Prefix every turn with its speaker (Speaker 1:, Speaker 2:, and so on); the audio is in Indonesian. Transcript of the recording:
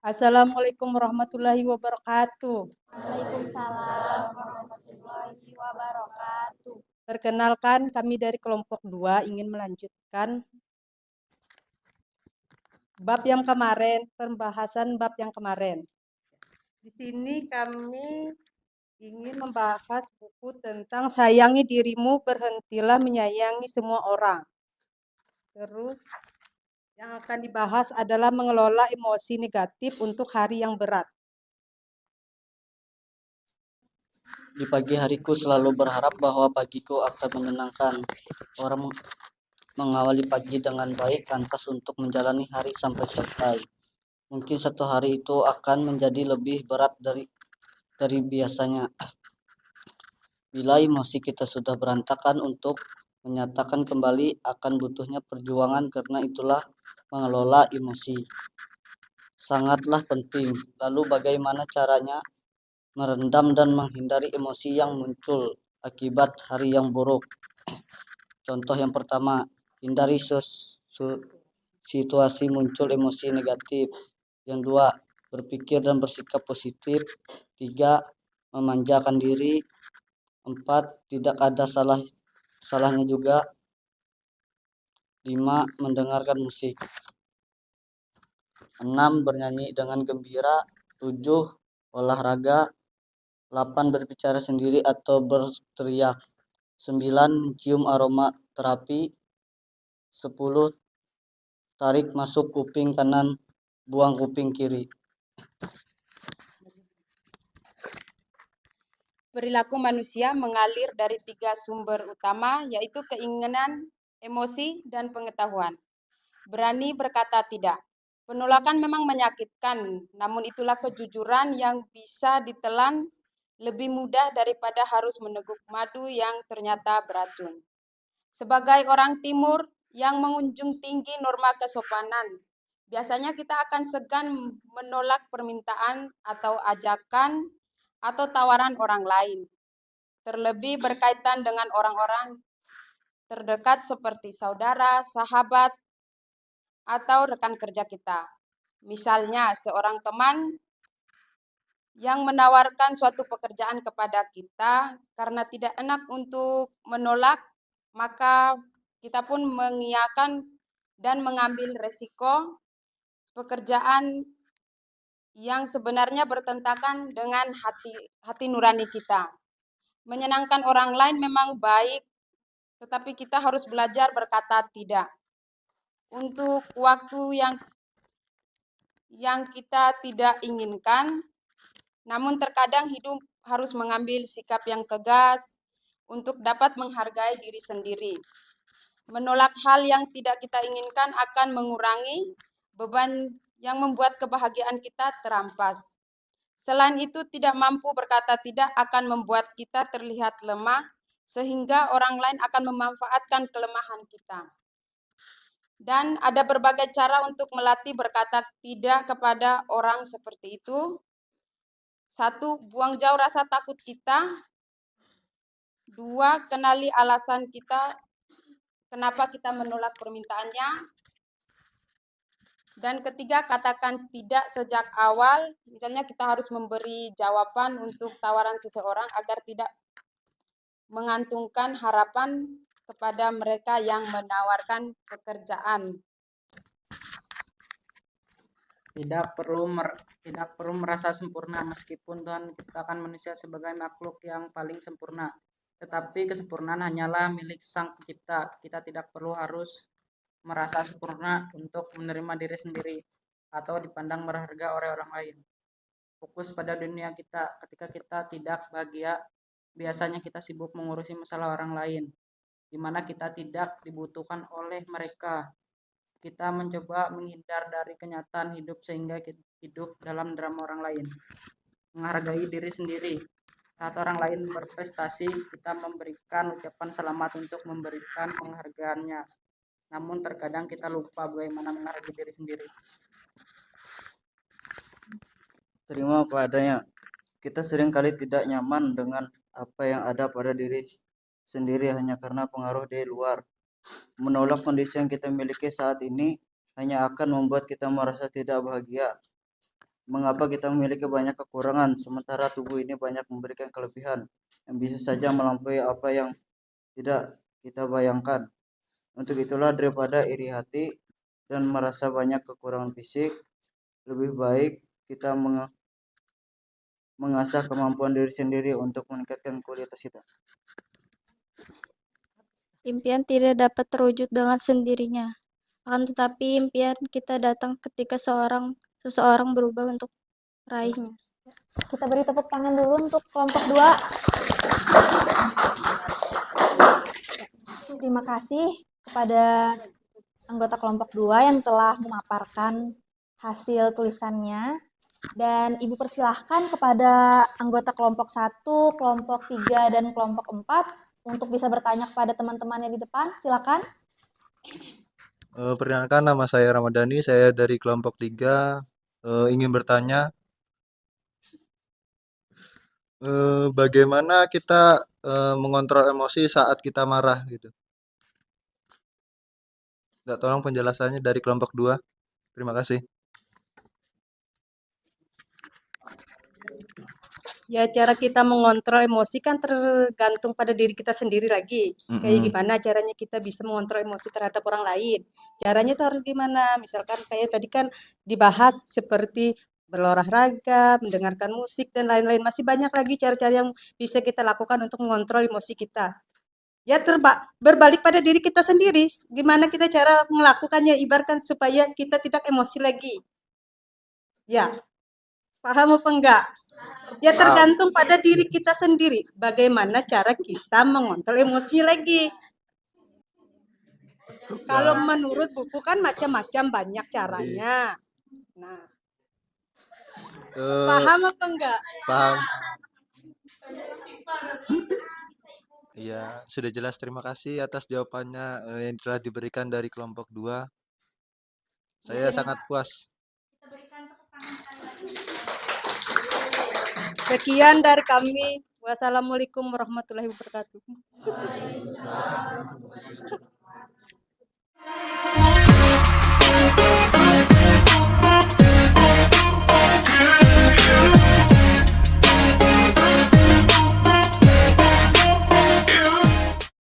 Speaker 1: Assalamualaikum warahmatullahi wabarakatuh.
Speaker 2: Waalaikumsalam warahmatullahi wabarakatuh.
Speaker 1: Perkenalkan, kami dari kelompok 2 ingin melanjutkan pembahasan bab yang kemarin. Di sini kami ingin membahas buku tentang sayangi dirimu, berhentilah menyayangi semua orang. Terus yang akan dibahas adalah mengelola emosi negatif untuk hari yang berat.
Speaker 3: Di pagi hariku selalu berharap bahwa pagiku akan menyenangkan. Orang mengawali pagi dengan baik lantas untuk menjalani hari sampai selesai. Mungkin satu hari itu akan menjadi lebih berat dari biasanya. Bila emosi kita sudah berantakan, untuk menyatakan kembali akan butuhnya perjuangan, karena itulah mengelola emosi sangatlah penting. Lalu bagaimana caranya merendam dan menghindari emosi yang muncul akibat hari yang buruk? Contoh yang pertama, hindari situasi muncul emosi negatif. Yang dua, berpikir dan bersikap positif. Tiga, memanjakan diri. Empat, tidak ada salahnya juga. Lima, mendengarkan musik. Enam, bernyanyi dengan gembira. Tujuh, olahraga. 8, berbicara sendiri atau berteriak. 9, cium aroma terapi. 10, tarik masuk kuping kanan, buang kuping kiri.
Speaker 2: Perilaku manusia mengalir dari 3 sumber utama, yaitu keinginan, emosi, dan pengetahuan. Berani berkata tidak. Penolakan memang menyakitkan, namun itulah kejujuran yang bisa ditelan lebih mudah daripada harus meneguk madu yang ternyata beracun. Sebagai orang Timur yang menjunjung tinggi norma kesopanan, biasanya kita akan segan menolak permintaan atau ajakan atau tawaran orang lain, terlebih berkaitan dengan orang-orang terdekat seperti saudara, sahabat, atau rekan kerja kita. Misalnya, seorang teman yang menawarkan suatu pekerjaan kepada kita karena tidak enak untuk menolak, maka kita pun mengiyakan dan mengambil resiko pekerjaan yang sebenarnya bertentangan dengan hati nurani kita. Menyenangkan orang lain memang baik, tetapi kita harus belajar berkata tidak. Untuk waktu yang kita tidak inginkan, namun terkadang hidup harus mengambil sikap yang tegas untuk dapat menghargai diri sendiri. Menolak hal yang tidak kita inginkan akan mengurangi beban yang membuat kebahagiaan kita terampas. Selain itu, tidak mampu berkata tidak akan membuat kita terlihat lemah, sehingga orang lain akan memanfaatkan kelemahan kita. Dan ada berbagai cara untuk melatih berkata tidak kepada orang seperti itu. 1, buang jauh rasa takut kita. 2, kenali alasan kita kenapa kita menolak permintaannya. Dan ketiga, katakan tidak sejak awal. Misalnya kita harus memberi jawaban untuk tawaran seseorang agar tidak mengantungkan harapan kepada mereka yang menawarkan pekerjaan.
Speaker 4: Tidak perlu merasa sempurna, meskipun Tuhan menciptakan manusia sebagai makhluk yang paling sempurna. Tetapi kesempurnaan hanyalah milik Sang Pencipta. Kita tidak perlu harus merasa sempurna untuk menerima diri sendiri atau dipandang berharga oleh orang lain. fokus pada dunia kita. Ketika kita tidak bahagia, biasanya kita sibuk mengurusi masalah orang lain, di mana kita tidak dibutuhkan oleh mereka. Kita mencoba menghindar dari kenyataan hidup sehingga kita hidup dalam drama orang lain. Menghargai diri sendiri. Saat orang lain berprestasi, kita memberikan ucapan selamat untuk memberikan penghargaannya. Namun terkadang kita lupa bagaimana menghargai diri sendiri.
Speaker 3: Terima apa adanya. Kita seringkali tidak nyaman dengan apa yang ada pada diri sendiri hanya karena pengaruh dari luar. Menolak kondisi yang kita miliki saat ini hanya akan membuat kita merasa tidak bahagia. Mengapa kita memiliki banyak kekurangan, sementara tubuh ini banyak memberikan kelebihan yang bisa saja melampaui apa yang tidak kita bayangkan. Untuk itulah daripada iri hati dan merasa banyak kekurangan fisik, lebih baik kita mengasah kemampuan diri sendiri untuk meningkatkan kualitas kita.
Speaker 5: Impian tidak dapat terwujud dengan sendirinya. Akan tetapi impian kita datang ketika seseorang berubah untuk meraihnya.
Speaker 6: Kita beri tepuk tangan dulu untuk kelompok 2. Terima kasih kepada anggota kelompok 2 yang telah memaparkan hasil tulisannya. Dan Ibu persilahkan kepada anggota kelompok 1, kelompok 3, dan kelompok 4 untuk bisa bertanya kepada teman-temannya di depan. Silakan.
Speaker 7: Perkenalkan, nama saya Ramadhani, saya dari kelompok 3, ingin bertanya, bagaimana kita mengontrol emosi saat kita marah gitu. Nggak, tolong penjelasannya dari kelompok 2. Terima kasih.
Speaker 1: Ya, cara kita mengontrol emosi kan tergantung pada diri kita sendiri lagi. Kayak gimana caranya kita bisa mengontrol emosi terhadap orang lain. Caranya itu harus gimana? Misalkan kayak tadi kan dibahas seperti berolahraga, mendengarkan musik, dan lain-lain. Masih banyak lagi cara-cara yang bisa kita lakukan untuk mengontrol emosi kita. Ya, berbalik pada diri kita sendiri. Gimana kita cara melakukannya, ibaratkan supaya kita tidak emosi lagi. Ya, paham apa enggak? Ya, tergantung pada diri kita sendiri. Bagaimana cara kita mengontrol emosi lagi. Kalau menurut buku kan macam-macam, banyak caranya. Nah, paham apa enggak?
Speaker 7: Paham. Iya, sudah jelas. Terima kasih atas jawabannya yang telah diberikan dari kelompok 2. Saya sangat puas.
Speaker 1: Sekian dari kami. Wassalamualaikum warahmatullahi wabarakatuh.